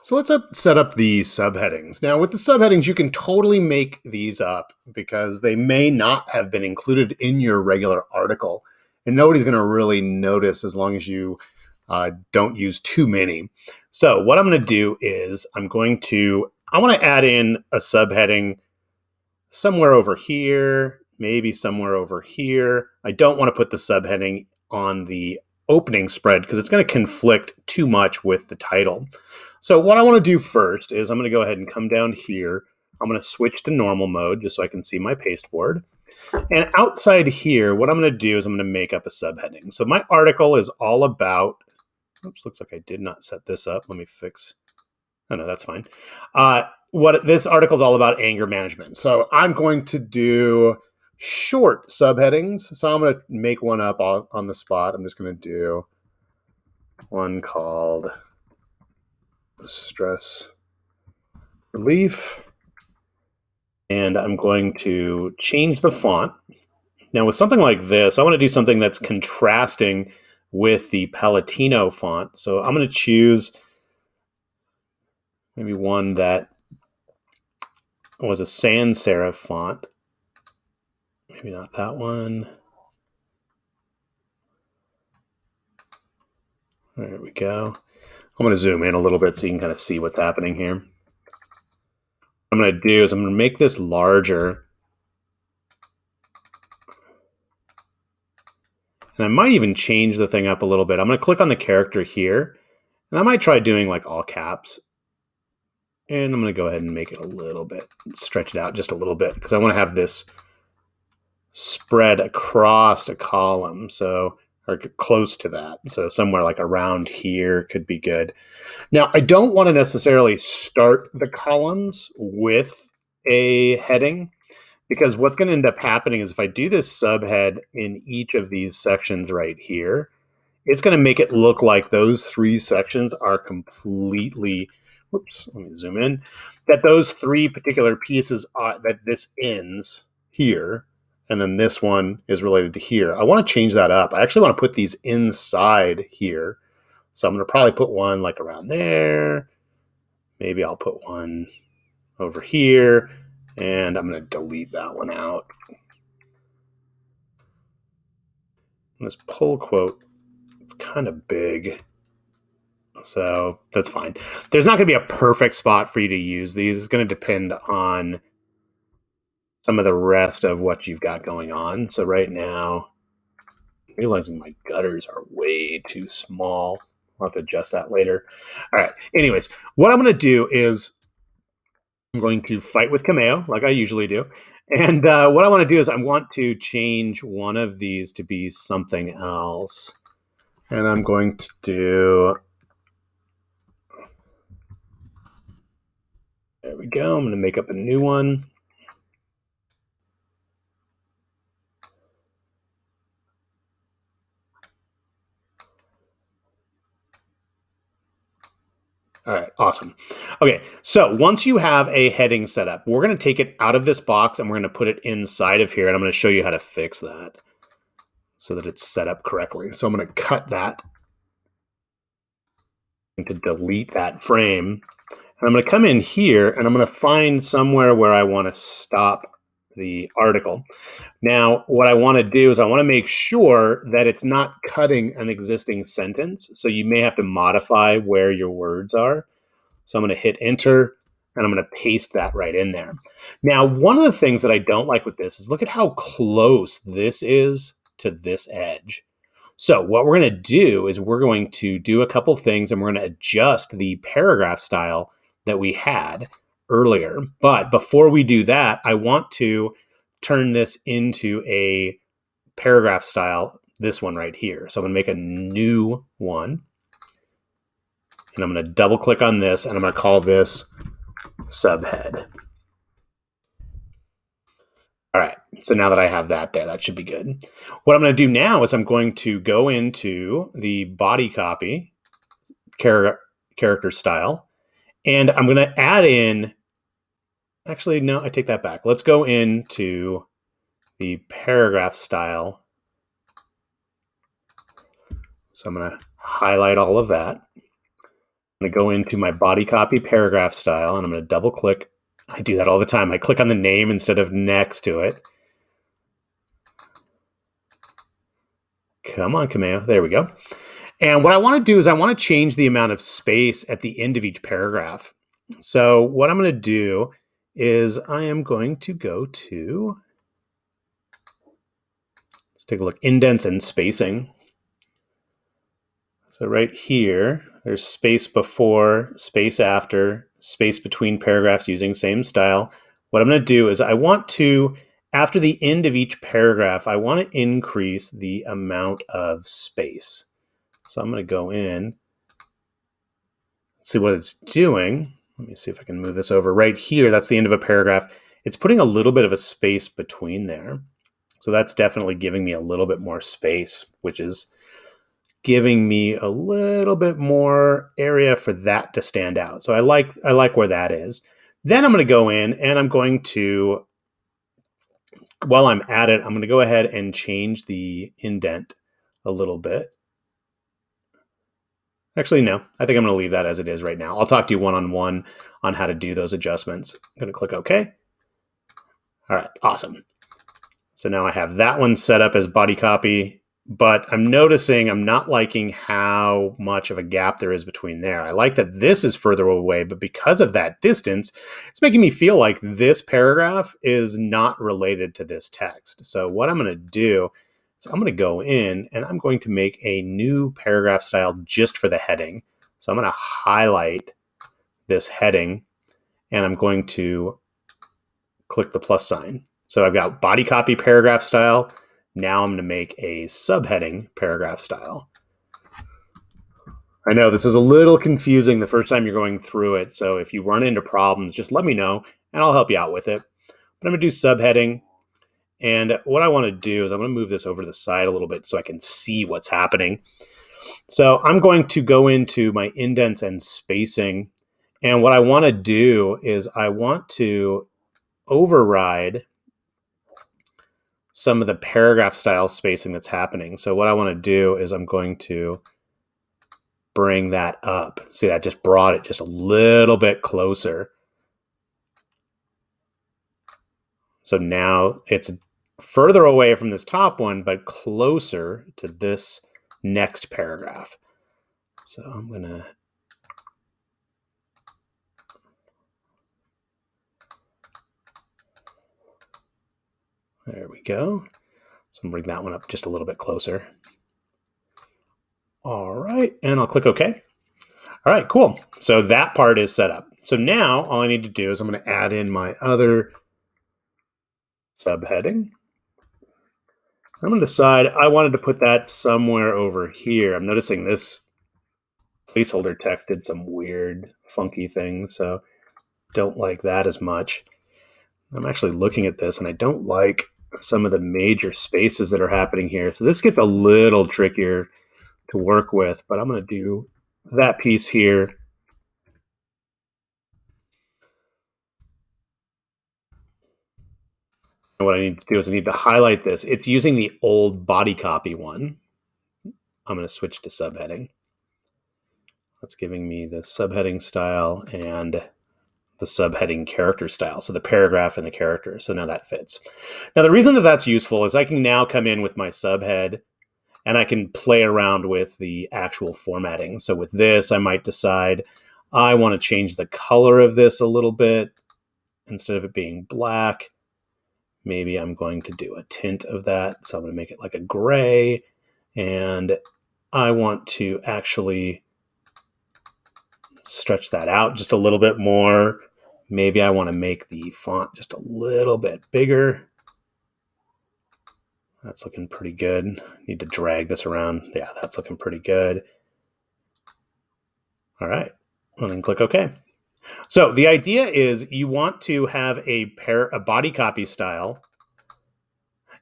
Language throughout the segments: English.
So let's set up the subheadings. Now, with the subheadings, you can totally make these up because they may not have been included in your regular article. And nobody's going to really notice as long as you don't use too many. So what I'm going to do is I want to add in a subheading somewhere over here, maybe somewhere over here. I don't want to put the subheading on the opening spread because it's going to conflict too much with the title. So what I want to do first is I'm going to go ahead and come down here. I'm going to switch to normal mode just so I can see my pasteboard. And outside here, what I'm going to do is I'm going to make up a subheading. So my article is all about, oops, looks like I did not set this up. Let me fix. Oh, no, that's fine. What this article is all about anger management. So I'm going to do short subheadings. So I'm going to make one up on the spot. I'm just going to do one called stress relief. And I'm going to change the font. Now with something like this, I want to do something that's contrasting with the Palatino font. So I'm going to choose maybe one that was a sans serif font. Maybe not that one. There we go. I'm going to zoom in a little bit so you can kind of see what's happening here. What I'm going to do is I'm going to make this larger. And I might even change the thing up a little bit. I'm going to click on the character here. And I might try doing like all caps. And I'm going to go ahead and make it a little bit, stretch it out just a little bit because I want to have this spread across a column. So, or close to that. So somewhere like around here could be good. Now, I don't want to necessarily start the columns with a heading because what's going to end up happening is if I do this subhead in each of these sections right here, it's going to make it look like those three sections are completely, whoops, let me zoom in, that those three particular pieces are, that this ends here, and then this one is related to here. I want to change that up. I actually want to put these inside here. So I'm going to probably put one like around there. Maybe I'll put one over here, and I'm going to delete that one out. And this pull quote, it's kind of big. So that's fine. There's not going to be a perfect spot for you to use these. It's going to depend on some of the rest of what you've got going on. So right now, I'm realizing my gutters are way too small. I'll have to adjust that later. All right. Anyways, what I'm going to do is I'm going to fight with Cameo like I usually do. And what I want to do is I want to change one of these to be something else. And I'm going to do, there we go. I'm going to make up a new one. All right, awesome. Okay, so once you have a heading set up, we're going to take it out of this box and we're going to put it inside of here. And I'm going to show you how to fix that so that it's set up correctly. So I'm going to cut that and to delete that frame. And I'm going to come in here and I'm going to find somewhere where I want to stop the article. Now, what I want to do is I want to make sure that it's not cutting an existing sentence. So you may have to modify where your words are. So I'm going to hit enter and I'm going to paste that right in there. Now, one of the things that I don't like with this is look at how close this is to this edge. So what we're going to do is we're going to do a couple things and we're going to adjust the paragraph style that we had earlier. But before we do that, I want to turn this into a paragraph style, this one right here. So I'm going to make a new one. And I'm going to double click on this and I'm going to call this subhead. All right, so now that I have that there, that should be good. What I'm going to do now is I'm going to go into the body copy character style, and I'm going to add in, actually, no, I take that back. Let's go into the paragraph style. So I'm going to highlight all of that. going to go into my body copy paragraph style, and I'm going to double click. I do that all the time. I click on the name instead of next to it. Come on, Cameo. There we go. And what I want to do is I want to change the amount of space at the end of each paragraph. So what I'm going to do is I am going to go to, let's take a look, indents and spacing. So right here, there's space before, space after, space between paragraphs using same style. What I'm going to do is I want to, after the end of each paragraph, I want to increase the amount of space. So I'm going to go in, see what it's doing. Let me see if I can move this over. Right here, that's the end of a paragraph. It's putting a little bit of a space between there. So that's definitely giving me a little bit more space, which is giving me a little bit more area for that to stand out. So I like where that is. Then I'm going to go in and I'm going to, while I'm at it, I'm going to go ahead and change the indent a little bit. Actually, no, I think I'm going to leave that as it is right now. I'll talk to you one-on-one on how to do those adjustments. I'm going to click OK. All right, awesome. So now I have that one set up as body copy, but I'm noticing I'm not liking how much of a gap there is between there. I like that this is further away, but because of that distance, it's making me feel like this paragraph is not related to this text. So what I'm going to do is I'm going to go in and I'm going to make a new paragraph style just for the heading. So I'm going to highlight this heading and I'm going to click the plus sign. So I've got body copy paragraph style. Now I'm going to make a subheading paragraph style. I know this is a little confusing the first time you're going through it. So if you run into problems, just let me know and I'll help you out with it. But I'm going to do subheading. And what I want to do is I'm going to move this over to the side a little bit so I can see what's happening. So I'm going to go into my indents and spacing. And what I want to do is I want to override some of the paragraph style spacing that's happening. So what I want to do is I'm going to bring that up. See, that just brought it just a little bit closer. So now it's further away from this top one, but closer to this next paragraph. So I'm going to there we go. So I'm going to bring that one up just a little bit closer. All right, and I'll click OK. All right, cool. So that part is set up. So now all I need to do is I'm going to add in my other subheading. I'm going to decide I wanted to put that somewhere over here. I'm noticing this placeholder text did some weird, funky things, so don't like that as much. I'm actually looking at this, and I don't like some of the major spaces that are happening here. So this gets a little trickier to work with, but I'm going to do that piece here. And what I need to do is I need to highlight this. It's using the old body copy one. I'm going to switch to subheading. That's giving me the subheading style and the subheading character style. So the paragraph and the character. So now that fits. Now the reason that that's useful is I can now come in with my subhead and I can play around with the actual formatting. So with this, I might decide I want to change the color of this a little bit. Instead of it being black, maybe I'm going to do a tint of that. So I'm going to make it like a gray. And I want to actually stretch that out just a little bit more. Maybe I want to make the font just a little bit bigger. That's looking pretty good. Need to drag this around. Yeah, that's looking pretty good. All right, and then click OK. So the idea is you want to have a body copy style.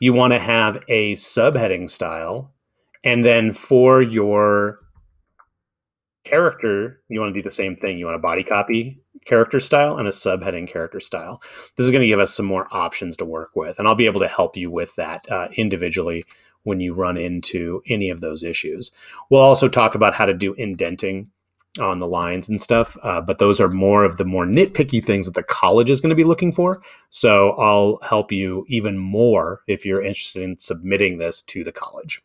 You want to have a subheading style. And then for your character, you want to do the same thing. You want a body copy character style and a subheading character style. This is going to give us some more options to work with, and I'll be able to help you with that individually when you run into any of those issues. We'll also talk about how to do indenting on the lines and stuff. But those are more of the more nitpicky things that the college is going to be looking for. So I'll help you even more if you're interested in submitting this to the college.